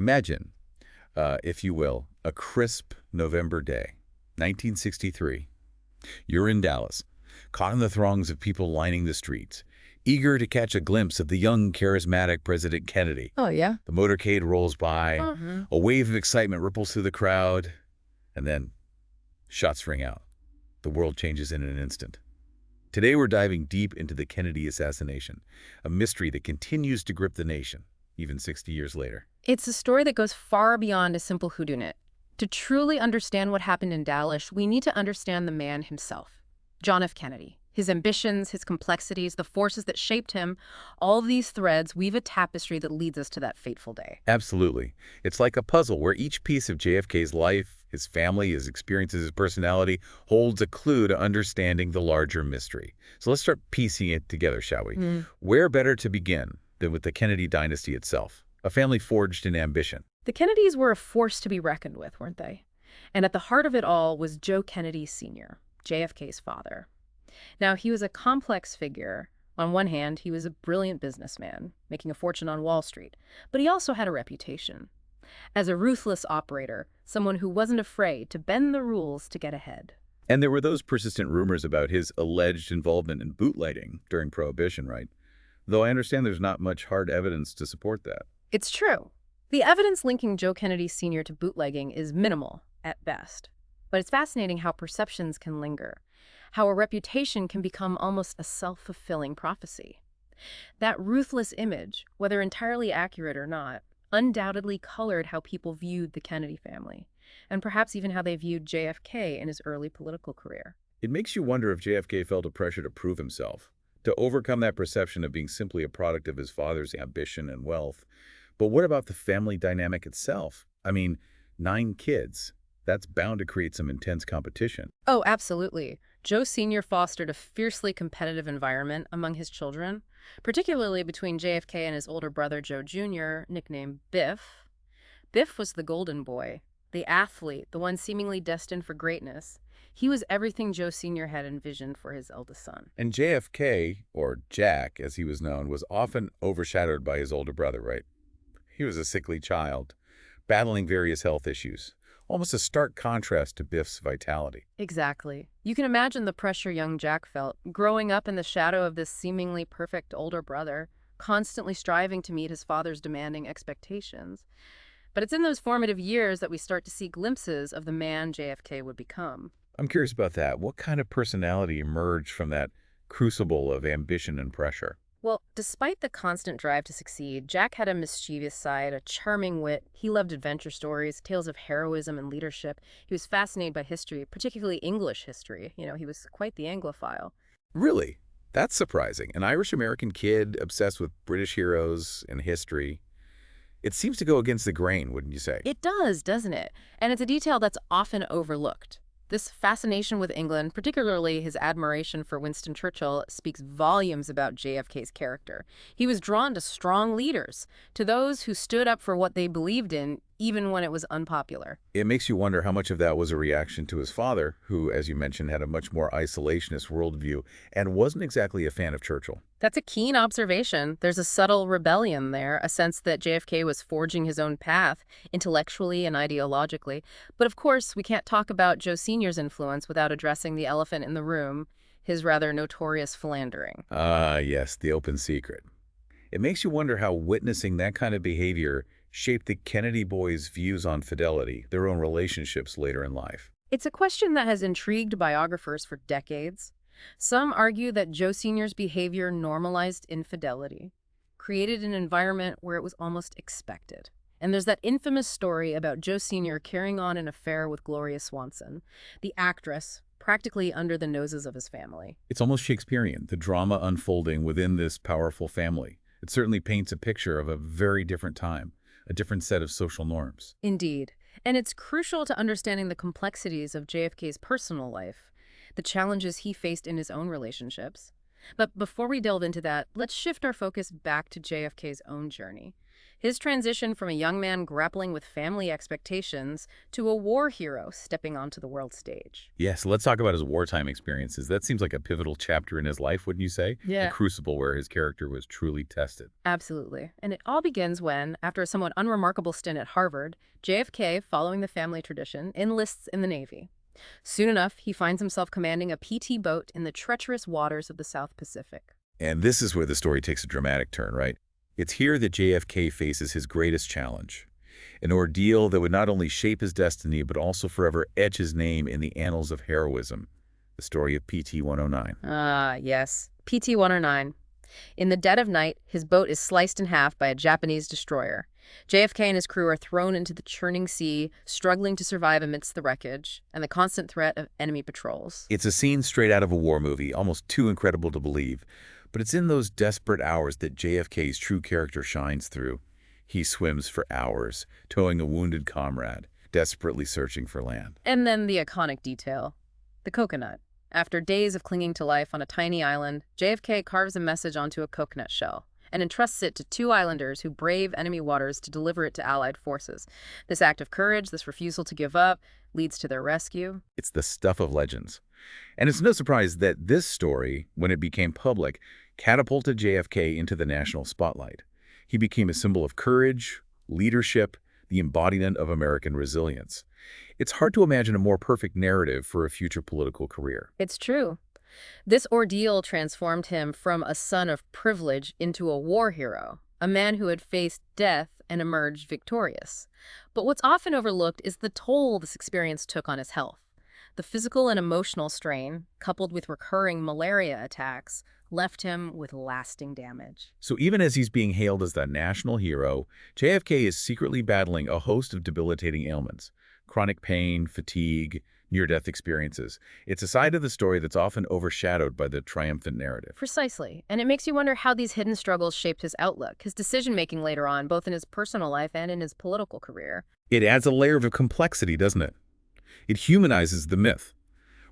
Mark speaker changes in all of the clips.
Speaker 1: Imagine, if you will, a crisp November day, 1963. You're in Dallas, caught in the throngs of people lining the streets, eager to catch a glimpse of the young, charismatic President Kennedy.
Speaker 2: Oh, yeah?
Speaker 1: The motorcade rolls by,
Speaker 2: Mm-hmm.
Speaker 1: a wave of excitement ripples through the crowd, and then shots ring out. The world changes in an instant. Today we're diving deep into the Kennedy assassination, a mystery that continues to grip the nation, even 60 years later.
Speaker 2: It's a story that goes far beyond a simple whodunit. To truly understand what happened in Dallas, we need to understand the man himself, John F. Kennedy. His ambitions, his complexities, the forces that shaped him, all of these threads weave a tapestry that leads us to that fateful day.
Speaker 1: Absolutely. It's like a puzzle where each piece of JFK's life, his family, his experiences, his personality, holds a clue to understanding the larger mystery. So let's start piecing it together, shall we? Where better to begin than with the Kennedy dynasty itself, a family forged in ambition?
Speaker 2: The Kennedys were a force to be reckoned with, weren't they? And at the heart of it all was Joe Kennedy Sr., JFK's father. Now, he was a complex figure. On one hand, he was a brilliant businessman, making a fortune on Wall Street, but he also had a reputation as a ruthless operator, someone who wasn't afraid to bend the rules to get ahead.
Speaker 1: And there were those persistent rumors about his alleged involvement in bootlegging during Prohibition, right? Though I understand there's not much hard evidence to support that.
Speaker 2: It's true. The evidence linking Joe Kennedy Sr. to bootlegging is minimal at best. But it's fascinating how perceptions can linger, how a reputation can become almost a self-fulfilling prophecy. That ruthless image, whether entirely accurate or not, undoubtedly colored how people viewed the Kennedy family, and perhaps even how they viewed JFK in his early political career.
Speaker 1: It makes you wonder if JFK felt a pressure to prove himself, to overcome that perception of being simply a product of his father's ambition and wealth. But what about the family dynamic itself? I mean, 9 kids. That's bound to create some intense competition.
Speaker 2: Oh, absolutely. Joe Sr. fostered a fiercely competitive environment among his children, particularly between JFK and his older brother Joe Jr., nicknamed Biff. Biff was the golden boy, the athlete, the one seemingly destined for greatness. He was everything Joe Sr. had envisioned for his eldest son.
Speaker 1: And JFK, or Jack as he was known, was often overshadowed by his older brother, right? He was a sickly child, battling various health issues. Almost a stark contrast to Biff's vitality.
Speaker 2: Exactly. You can imagine the pressure young Jack felt, growing up in the shadow of this seemingly perfect older brother, constantly striving to meet his father's demanding expectations. But it's in those formative years that we start to see glimpses of the man JFK would become.
Speaker 1: I'm curious about that. What kind of personality emerged from that crucible of ambition and pressure?
Speaker 2: Well, despite the constant drive to succeed, Jack had a mischievous side, a charming wit. He loved adventure stories, tales of heroism and leadership. He was fascinated by history, particularly English history. He was quite the Anglophile.
Speaker 1: Really? That's surprising. An Irish-American kid obsessed with British heroes and history. It seems to go against the grain, wouldn't you say?
Speaker 2: It does, doesn't it? And it's a detail that's often overlooked. This fascination with England, particularly his admiration for Winston Churchill, speaks volumes about JFK's character. He was drawn to strong leaders, to those who stood up for what they believed in, even when it was unpopular.
Speaker 1: It makes you wonder how much of that was a reaction to his father, who, as you mentioned, had a much more isolationist worldview and wasn't exactly a fan of Churchill.
Speaker 2: That's a keen observation. There's a subtle rebellion there, a sense that JFK was forging his own path, intellectually and ideologically. But of course, we can't talk about Joe Sr.'s influence without addressing the elephant in the room, his rather notorious philandering.
Speaker 1: Ah, yes, the open secret. It makes you wonder how witnessing that kind of behavior shaped the Kennedy boys' views on fidelity, their own relationships later in life.
Speaker 2: It's a question that has intrigued biographers for decades. Some argue that Joe Sr.'s behavior normalized infidelity, created an environment where it was almost expected. And there's that infamous story about Joe Sr. carrying on an affair with Gloria Swanson, the actress, practically under the noses of his family.
Speaker 1: It's almost Shakespearean, the drama unfolding within this powerful family. It certainly paints a picture of a very different time, a different set of social norms.
Speaker 2: Indeed. And it's crucial to understanding the complexities of JFK's personal life, the challenges he faced in his own relationships. But before we delve into that, let's shift our focus back to JFK's own journey. His transition from a young man grappling with family expectations to a war hero stepping onto the world stage.
Speaker 1: Yeah, so let's talk about his wartime experiences. That seems like a pivotal chapter in his life, wouldn't you say? A
Speaker 2: Yeah.
Speaker 1: crucible where his character was truly tested.
Speaker 2: Absolutely. And it all begins when, after a somewhat unremarkable stint at Harvard, JFK, following the family tradition, enlists in the Navy. Soon enough, he finds himself commanding a PT boat in the treacherous waters of the South Pacific.
Speaker 1: And this is where the story takes a dramatic turn, right? It's here that JFK faces his greatest challenge, an ordeal that would not only shape his destiny, but also forever etch his name in the annals of heroism, the story of PT-109.
Speaker 2: Ah, yes. PT-109. In the dead of night, his boat is sliced in half by a Japanese destroyer. JFK and his crew are thrown into the churning sea, struggling to survive amidst the wreckage and the constant threat of enemy patrols.
Speaker 1: It's a scene straight out of a war movie, almost too incredible to believe, but it's in those desperate hours that JFK's true character shines through. He swims for hours, towing a wounded comrade, desperately searching for land.
Speaker 2: And then the iconic detail, the coconut. After days of clinging to life on a tiny island, JFK carves a message onto a coconut shell and entrusts it to two islanders who brave enemy waters to deliver it to Allied forces. This act of courage, this refusal to give up, leads to their rescue.
Speaker 1: It's the stuff of legends. And it's no surprise that this story, when it became public, catapulted JFK into the national spotlight. He became a symbol of courage, leadership, the embodiment of American resilience. It's hard to imagine a more perfect narrative for a future political career.
Speaker 2: It's true. This ordeal transformed him from a son of privilege into a war hero, a man who had faced death and emerged victorious. But what's often overlooked is the toll this experience took on his health. The physical and emotional strain, coupled with recurring malaria attacks, left him with lasting damage.
Speaker 1: So even as he's being hailed as the national hero, JFK is secretly battling a host of debilitating ailments: chronic pain, fatigue, near-death experiences. It's a side of the story that's often overshadowed by the triumphant narrative.
Speaker 2: Precisely. And it makes you wonder how these hidden struggles shaped his outlook, his decision-making later on, both in his personal life and in his political career.
Speaker 1: It adds a layer of complexity, doesn't it? It humanizes the myth,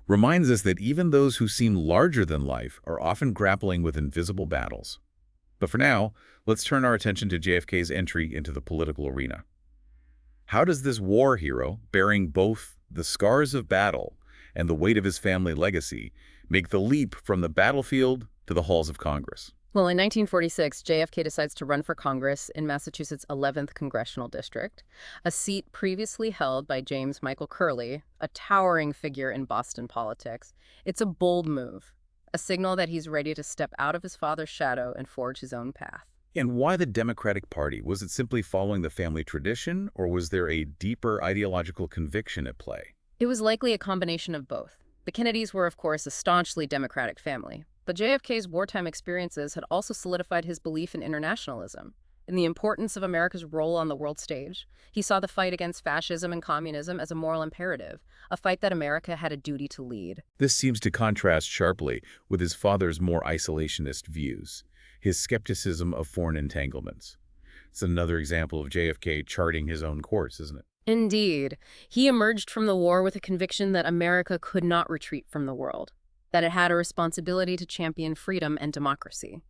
Speaker 1: reminds us that even those who seem larger than life are often grappling with invisible battles. But for now, let's turn our attention to JFK's entry into the political arena. How does this war hero, bearing both the scars of battle and the weight of his family legacy, make the leap from the battlefield to the halls of Congress?
Speaker 2: Well, in 1946, JFK decides to run for Congress in Massachusetts' 11th Congressional District, a seat previously held by James Michael Curley, a towering figure in Boston politics. It's a bold move, a signal that he's ready to step out of his father's shadow and forge his own path.
Speaker 1: And why the Democratic Party? Was it simply following the family tradition, or was there a deeper ideological conviction at play?
Speaker 2: It was likely a combination of both. The Kennedys were, of course, a staunchly Democratic family, but JFK's wartime experiences had also solidified his belief in internationalism, in the importance of America's role on the world stage. He saw the fight against fascism and communism as a moral imperative, a fight that America had a duty to lead.
Speaker 1: This seems to contrast sharply with his father's more isolationist views, his skepticism of foreign entanglements. It's another example of JFK charting his own course, isn't it?
Speaker 2: Indeed. He emerged from the war with a conviction that America could not retreat from the world, that it had a responsibility to champion freedom and democracy.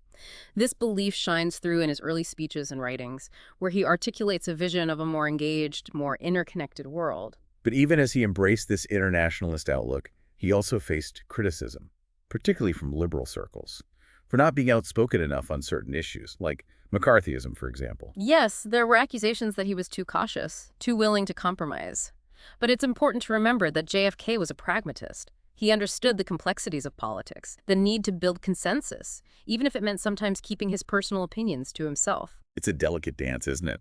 Speaker 2: This belief shines through in his early speeches and writings, where he articulates a vision of a more engaged, more interconnected world.
Speaker 1: But even as he embraced this internationalist outlook, he also faced criticism, particularly from liberal circles, for not being outspoken enough on certain issues, like McCarthyism, for example.
Speaker 2: Yes, there were accusations that he was too cautious, too willing to compromise. But it's important to remember that JFK was a pragmatist. He understood the complexities of politics, the need to build consensus, even if it meant sometimes keeping his personal opinions to himself.
Speaker 1: It's a delicate dance, isn't it?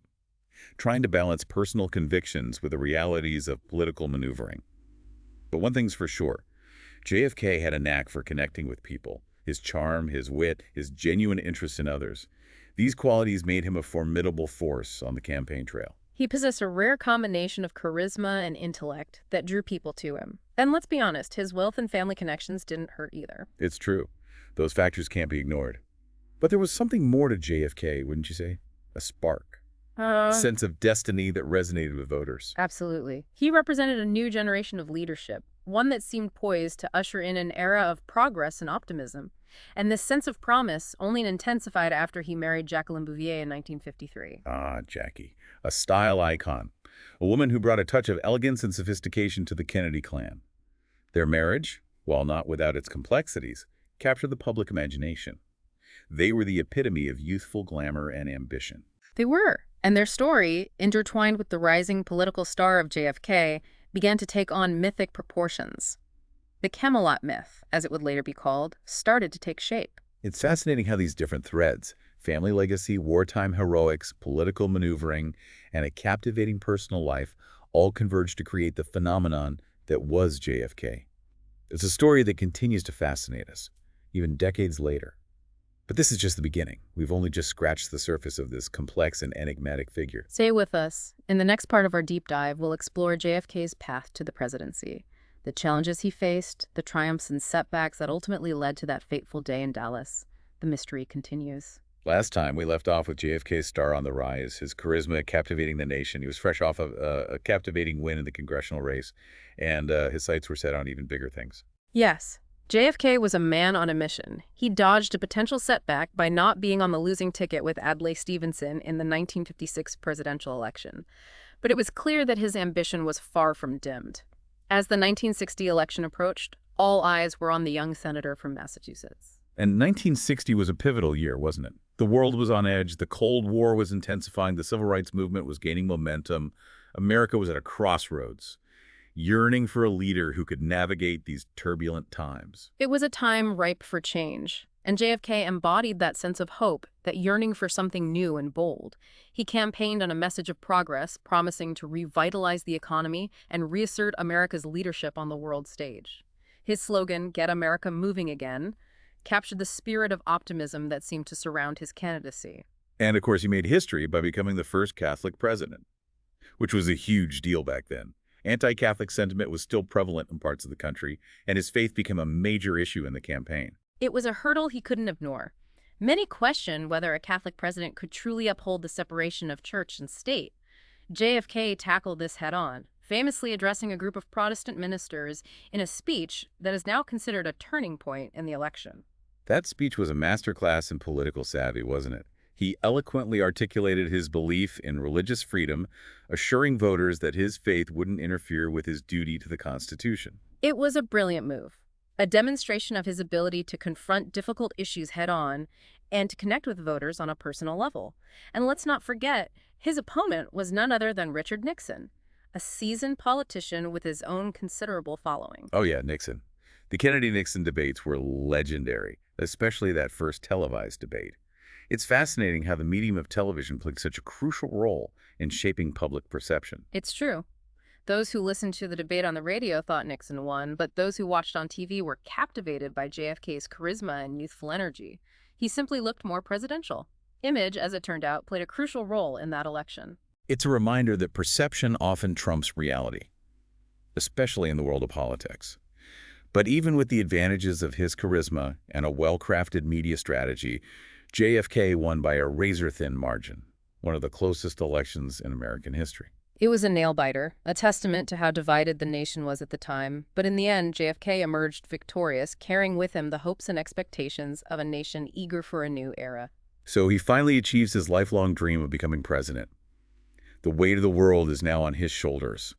Speaker 1: Trying to balance personal convictions with the realities of political maneuvering. But one thing's for sure, JFK had a knack for connecting with people. His charm, his wit, his genuine interest in others. These qualities made him a formidable force on the campaign trail.
Speaker 2: He possessed a rare combination of charisma and intellect that drew people to him. And let's be honest, his wealth and family connections didn't hurt either.
Speaker 1: It's true. Those factors can't be ignored. But there was something more to JFK, wouldn't you say? A spark. A sense of destiny that resonated with voters.
Speaker 2: Absolutely. He represented a new generation of leadership, one that seemed poised to usher in an era of progress and optimism. And this sense of promise only intensified after he married Jacqueline Bouvier in 1953.
Speaker 1: Ah, Jackie, a style icon. A woman who brought a touch of elegance and sophistication to the Kennedy clan. Their marriage, while not without its complexities, captured the public imagination. They were the epitome of youthful glamour and ambition.
Speaker 2: They were, and their story, intertwined with the rising political star of JFK, began to take on mythic proportions. The Camelot myth, as it would later be called, started to take shape.
Speaker 1: It's fascinating how these different threads, family legacy, wartime heroics, political maneuvering, and a captivating personal life, all converged to create the phenomenon that was JFK. It's a story that continues to fascinate us, even decades later. But this is just the beginning. We've only just scratched the surface of this complex and enigmatic figure.
Speaker 2: Stay with us. In the next part of our deep dive, we'll explore JFK's path to the presidency, the challenges he faced, the triumphs and setbacks that ultimately led to that fateful day in Dallas. The mystery continues.
Speaker 1: Last time, we left off with JFK's star on the rise, his charisma captivating the nation. He was fresh off of a captivating win in the congressional race, and his sights were set on even bigger things.
Speaker 2: Yes, JFK was a man on a mission. He dodged a potential setback by not being on the losing ticket with Adlai Stevenson in the 1956 presidential election. But it was clear that his ambition was far from dimmed. As the 1960 election approached, all eyes were on the young senator from Massachusetts.
Speaker 1: And 1960 was a pivotal year, wasn't it? The world was on edge, the Cold War was intensifying, the civil rights movement was gaining momentum. America was at a crossroads, yearning for a leader who could navigate these turbulent times.
Speaker 2: It was a time ripe for change, and JFK embodied that sense of hope, that yearning for something new and bold. He campaigned on a message of progress, promising to revitalize the economy and reassert America's leadership on the world stage. His slogan, "Get America Moving Again," captured the spirit of optimism that seemed to surround his candidacy.
Speaker 1: And of course, he made history by becoming the first Catholic president, which was a huge deal back then. Anti-Catholic sentiment was still prevalent in parts of the country, and his faith became a major issue in the campaign.
Speaker 2: It was a hurdle he couldn't ignore. Many questioned whether a Catholic president could truly uphold the separation of church and state. JFK tackled this head-on, famously addressing a group of Protestant ministers in a speech that is now considered a turning point in the election.
Speaker 1: That speech was a masterclass in political savvy, wasn't it? He eloquently articulated his belief in religious freedom, assuring voters that his faith wouldn't interfere with his duty to the Constitution.
Speaker 2: It was a brilliant move, a demonstration of his ability to confront difficult issues head-on and to connect with voters on a personal level. And let's not forget, his opponent was none other than Richard Nixon, a seasoned politician with his own considerable following.
Speaker 1: Oh yeah, Nixon. The Kennedy-Nixon debates were legendary, especially that first televised debate. It's fascinating how the medium of television played such a crucial role in shaping public perception.
Speaker 2: It's true. Those who listened to the debate on the radio thought Nixon won, but those who watched on TV were captivated by JFK's charisma and youthful energy. He simply looked more presidential. Image, as it turned out, played a crucial role in that election.
Speaker 1: It's a reminder that perception often trumps reality, especially in the world of politics. But even with the advantages of his charisma and a well-crafted media strategy, JFK won by a razor-thin margin, one of the closest elections in American history.
Speaker 2: It was a nail-biter, a testament to how divided the nation was at the time. But in the end, JFK emerged victorious, carrying with him the hopes and expectations of a nation eager for a new era.
Speaker 1: So he finally achieves his lifelong dream of becoming president. The weight of the world is now on his shoulders.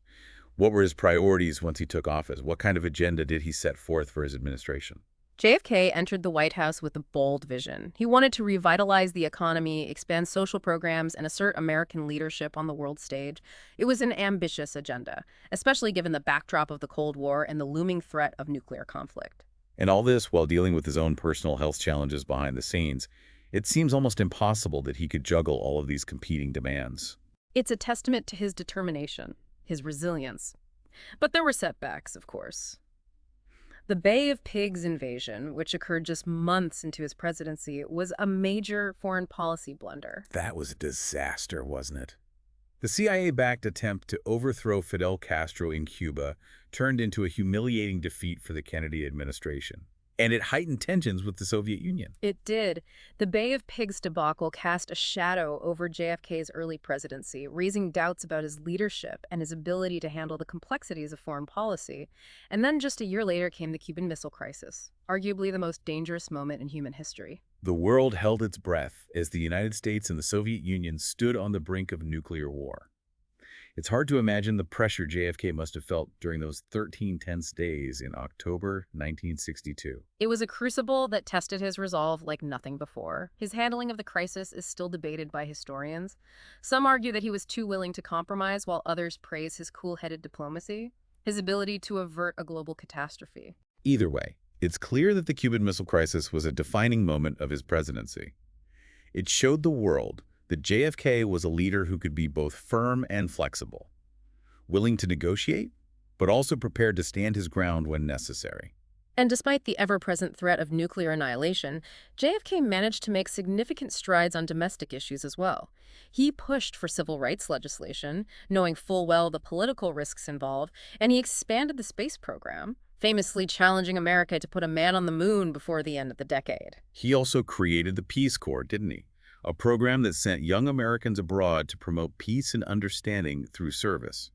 Speaker 1: What were his priorities once he took office? What kind of agenda did he set forth for his administration?
Speaker 2: JFK entered the White House with a bold vision. He wanted to revitalize the economy, expand social programs, and assert American leadership on the world stage. It was an ambitious agenda, especially given the backdrop of the Cold War and the looming threat of nuclear conflict.
Speaker 1: And all this while dealing with his own personal health challenges behind the scenes. It seems almost impossible that he could juggle all of these competing demands.
Speaker 2: It's a testament to his determination, his resilience. But there were setbacks, of course. The Bay of Pigs invasion, which occurred just months into his presidency, was a major foreign policy blunder.
Speaker 1: That was a disaster, wasn't it? The CIA-backed attempt to overthrow Fidel Castro in Cuba turned into a humiliating defeat for the Kennedy administration. And it heightened tensions with the Soviet Union.
Speaker 2: It did. The Bay of Pigs debacle cast a shadow over JFK's early presidency, raising doubts about his leadership and his ability to handle the complexities of foreign policy. And then just a year later came the Cuban Missile Crisis, arguably the most dangerous moment in human history.
Speaker 1: The world held its breath as the United States and the Soviet Union stood on the brink of nuclear war. It's hard to imagine the pressure JFK must have felt during those 13 tense days in October 1962.
Speaker 2: It was a crucible that tested his resolve like nothing before. His handling of the crisis is still debated by historians. Some argue that he was too willing to compromise, while others praise his cool-headed diplomacy, his ability to avert a global catastrophe.
Speaker 1: Either way, it's clear that the Cuban Missile Crisis was a defining moment of his presidency. It showed the world that JFK was a leader who could be both firm and flexible, willing to negotiate, but also prepared to stand his ground when necessary.
Speaker 2: And despite the ever-present threat of nuclear annihilation, JFK managed to make significant strides on domestic issues as well. He pushed for civil rights legislation, knowing full well the political risks involved, and he expanded the space program, famously challenging America to put a man on the moon before the end of the decade.
Speaker 1: He also created the Peace Corps, didn't he? A program that sent young Americans abroad to promote peace and understanding through service.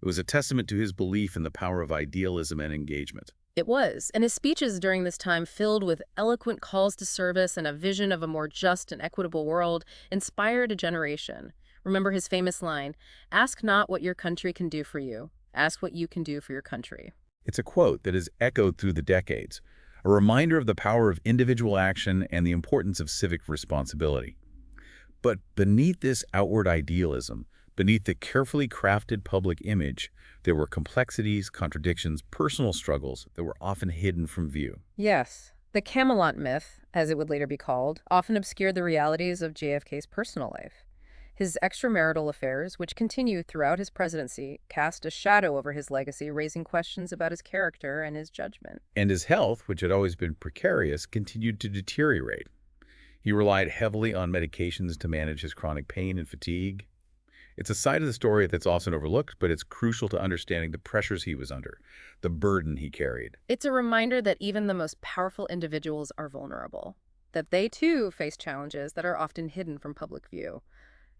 Speaker 1: It was a testament to his belief in the power of idealism and engagement.
Speaker 2: It was, and his speeches during this time, filled with eloquent calls to service and a vision of a more just and equitable world, inspired a generation. Remember his famous line, "Ask not what your country can do for you. Ask what you can do for your country."
Speaker 1: It's a quote that has echoed through the decades, a reminder of the power of individual action and the importance of civic responsibility. But beneath this outward idealism, beneath the carefully crafted public image, there were complexities, contradictions, personal struggles that were often hidden from view.
Speaker 2: Yes, the Camelot myth, as it would later be called, often obscured the realities of JFK's personal life. His extramarital affairs, which continued throughout his presidency, cast a shadow over his legacy, raising questions about his character and his judgment.
Speaker 1: And his health, which had always been precarious, continued to deteriorate. He relied heavily on medications to manage his chronic pain and fatigue. It's a side of the story that's often overlooked, but it's crucial to understanding the pressures he was under, the burden he carried.
Speaker 2: It's a reminder that even the most powerful individuals are vulnerable, that they too face challenges that are often hidden from public view.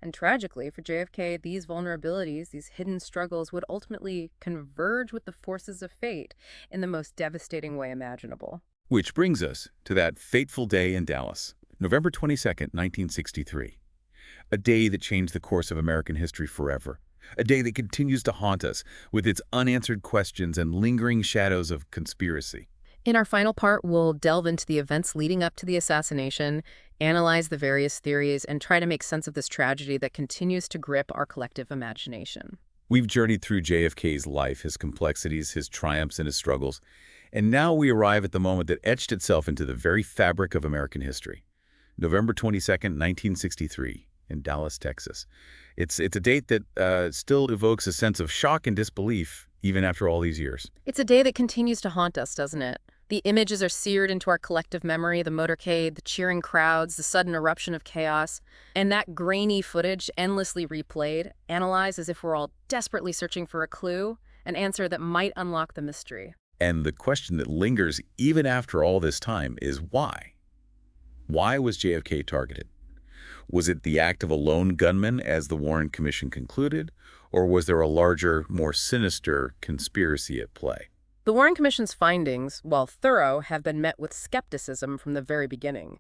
Speaker 2: And tragically, for JFK, these vulnerabilities, these hidden struggles, would ultimately converge with the forces of fate in the most devastating way imaginable.
Speaker 1: Which brings us to that fateful day in Dallas, November 22nd, 1963. A day that changed the course of American history forever. A day that continues to haunt us with its unanswered questions and lingering shadows of conspiracy.
Speaker 2: In our final part, we'll delve into the events leading up to the assassination, analyze the various theories, and try to make sense of this tragedy that continues to grip our collective imagination.
Speaker 1: We've journeyed through JFK's life, his complexities, his triumphs, and his struggles, and now we arrive at the moment that etched itself into the very fabric of American history. November 22nd, 1963, in Dallas, Texas. It's a date that still evokes a sense of shock and disbelief, even after all these years.
Speaker 2: It's a day that continues to haunt us, doesn't it? The images are seared into our collective memory, the motorcade, the cheering crowds, the sudden eruption of chaos, and that grainy footage endlessly replayed, analyzed as if we're all desperately searching for a clue, an answer that might unlock the mystery.
Speaker 1: And the question that lingers even after all this time is why? Why was JFK targeted? Was it the act of a lone gunman, as the Warren Commission concluded, or was there a larger, more sinister conspiracy at play?
Speaker 2: The Warren Commission's findings, while thorough, have been met with skepticism from the very beginning.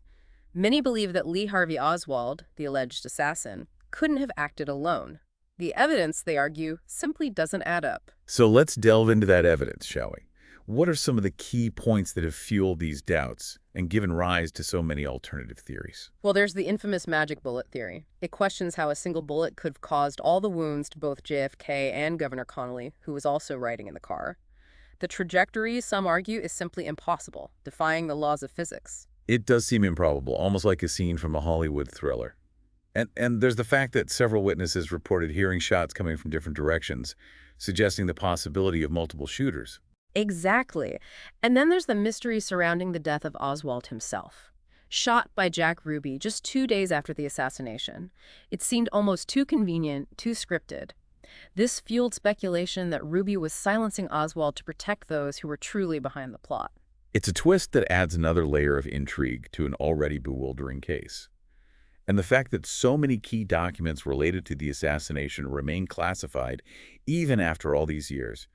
Speaker 2: Many believe that Lee Harvey Oswald, the alleged assassin, couldn't have acted alone. The evidence, they argue, simply doesn't add up.
Speaker 1: So let's delve into that evidence, shall we? What are some of the key points that have fueled these doubts and given rise to so many alternative theories?
Speaker 2: Well, there's the infamous magic bullet theory. It questions how a single bullet could have caused all the wounds to both JFK and Governor Connolly, who was also riding in the car. The trajectory, some argue, is simply impossible, defying the laws of physics.
Speaker 1: It does seem improbable, almost like a scene from a Hollywood thriller. And there's the fact that several witnesses reported hearing shots coming from different directions, suggesting the possibility of multiple shooters.
Speaker 2: Exactly. And then there's the mystery surrounding the death of Oswald himself. Shot by Jack Ruby just 2 days after the assassination. It seemed almost too convenient, too scripted. This fueled speculation that Ruby was silencing Oswald to protect those who were truly behind the plot.
Speaker 1: It's a twist that adds another layer of intrigue to an already bewildering case. And the fact that so many key documents related to the assassination remain classified, even after all these years,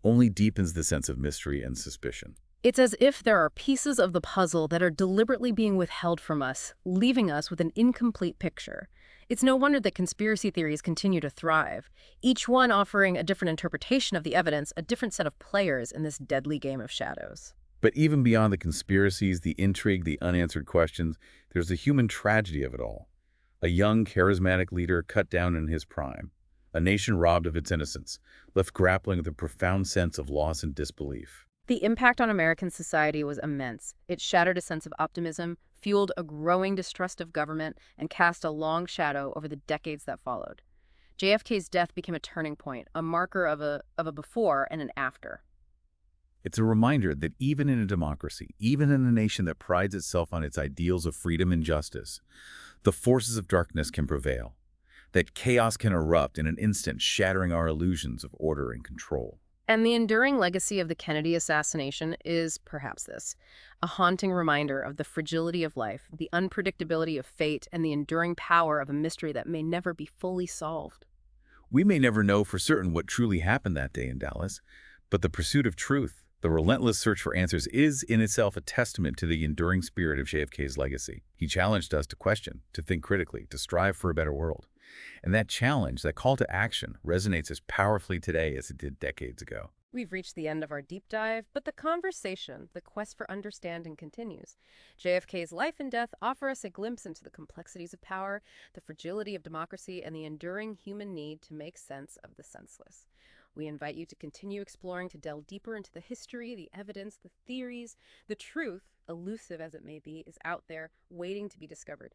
Speaker 1: only deepens the sense of mystery and suspicion.
Speaker 2: It's as if there are pieces of the puzzle that are deliberately being withheld from us, leaving us with an incomplete picture. It's no wonder that conspiracy theories continue to thrive, each one offering a different interpretation of the evidence, a different set of players in this deadly game of shadows.
Speaker 1: But even beyond the conspiracies, the intrigue, the unanswered questions, there's the human tragedy of it all. A young, charismatic leader cut down in his prime. A nation robbed of its innocence, left grappling with a profound sense of loss and disbelief.
Speaker 2: The impact on American society was immense. It shattered a sense of optimism, fueled a growing distrust of government, and cast a long shadow over the decades that followed. JFK's death became a turning point, a marker of a before and an after.
Speaker 1: It's a reminder that even in a democracy, even in a nation that prides itself on its ideals of freedom and justice, the forces of darkness can prevail. That chaos can erupt in an instant, shattering our illusions of order and control.
Speaker 2: And the enduring legacy of the Kennedy assassination is perhaps this, a haunting reminder of the fragility of life, the unpredictability of fate, and the enduring power of a mystery that may never be fully solved.
Speaker 1: We may never know for certain what truly happened that day in Dallas, but the pursuit of truth, the relentless search for answers, is in itself a testament to the enduring spirit of JFK's legacy. He challenged us to question, to think critically, to strive for a better world. And that challenge, that call to action, resonates as powerfully today as it did decades ago.
Speaker 2: We've reached the end of our deep dive, but the conversation, the quest for understanding continues. JFK's life and death offer us a glimpse into the complexities of power, the fragility of democracy, and the enduring human need to make sense of the senseless. We invite you to continue exploring, to delve deeper into the history, the evidence, the theories. The truth, elusive as it may be, is out there, waiting to be discovered.